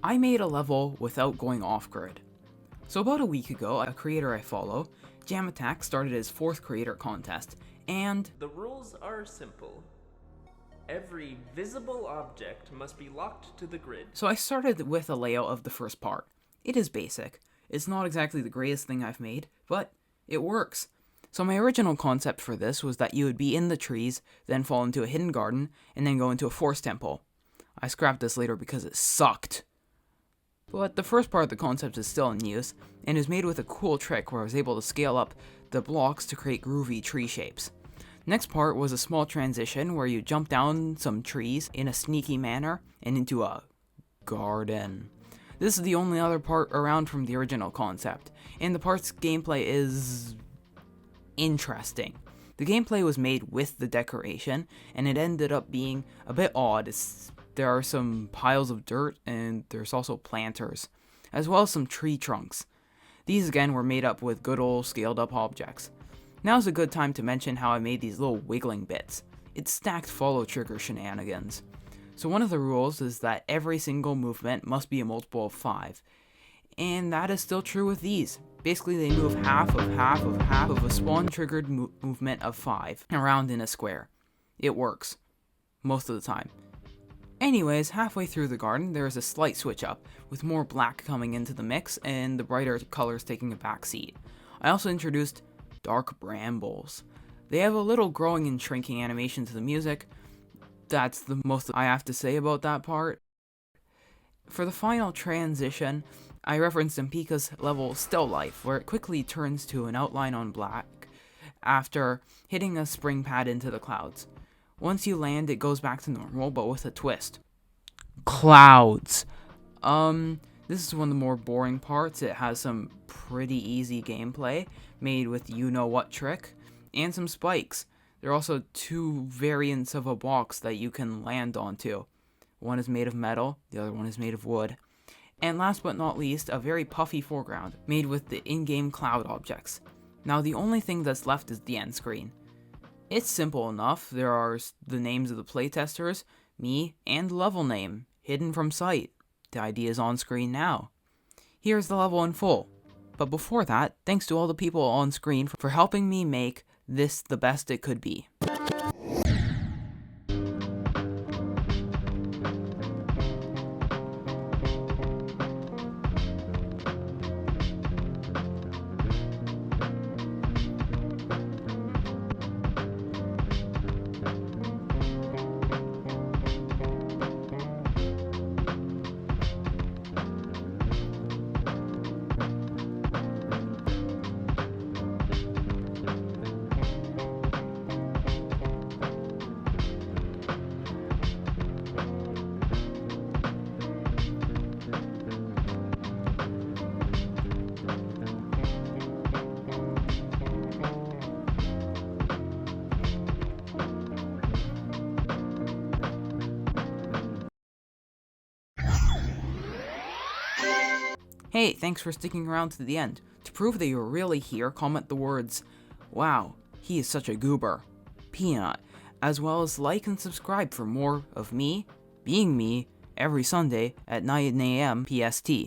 I made a level without going off-grid. So about a week ago, a creator I follow, Jam Attack, started his 4th creator contest, and the rules are simple. Every visible object must be locked to the grid. So I started with a layout of the first part. It is basic. It's not exactly the greatest thing I've made, but it works. So my original concept for this was that you would be in the trees, then fall into a hidden garden, and then go into a forest temple. I scrapped this later because it sucked. But the first part of the concept is still in use, and is made with a cool trick where I was able to scale up the blocks to create groovy tree shapes. Next part was a small transition where you jump down some trees in a sneaky manner and into a garden. This is the only other part around from the original concept, and the part's gameplay is interesting. The gameplay was made with the decoration, and it ended up being a bit odd. There are some piles of dirt, and there's also planters, as well as some tree trunks. These again were made up with good old scaled up objects. Now's a good time to mention how I made these little wiggling bits. It's stacked follow trigger shenanigans. So one of the rules is that every single movement must be a multiple of 5. And that is still true with these. Basically they move half of a spawn triggered movement of 5 around in a square. It works. Most of the time. Anyways, halfway through the garden there is a slight switch up, with more black coming into the mix and the brighter colors taking a back seat. I also introduced dark brambles. They have a little growing and shrinking animation to the music. That's the most I have to say about that part. For the final transition, I referenced Mpika's level Still Life, where it quickly turns to an outline on black after hitting a spring pad into the clouds. Once you land, it goes back to normal, but with a twist. Clouds. This is one of the more boring parts. It has some pretty easy gameplay, made with you-know-what trick, and some spikes. There are also 2 variants of a box that you can land onto. One is made of metal, the other one is made of wood. And last but not least, a very puffy foreground, made with the in-game cloud objects. Now the only thing that's left is the end screen. It's simple enough. There are the names of the playtesters, me, and the level name, hidden from sight. The ID is on screen now. Here's the level in full. But before that, thanks to all the people on screen for helping me make this the best it could be. Hey, thanks for sticking around to the end. To prove that you're really here, comment the words, "Wow, he is such a goober," Peanut, as well as like and subscribe for more of me, being me, every Sunday at 9 AM PST.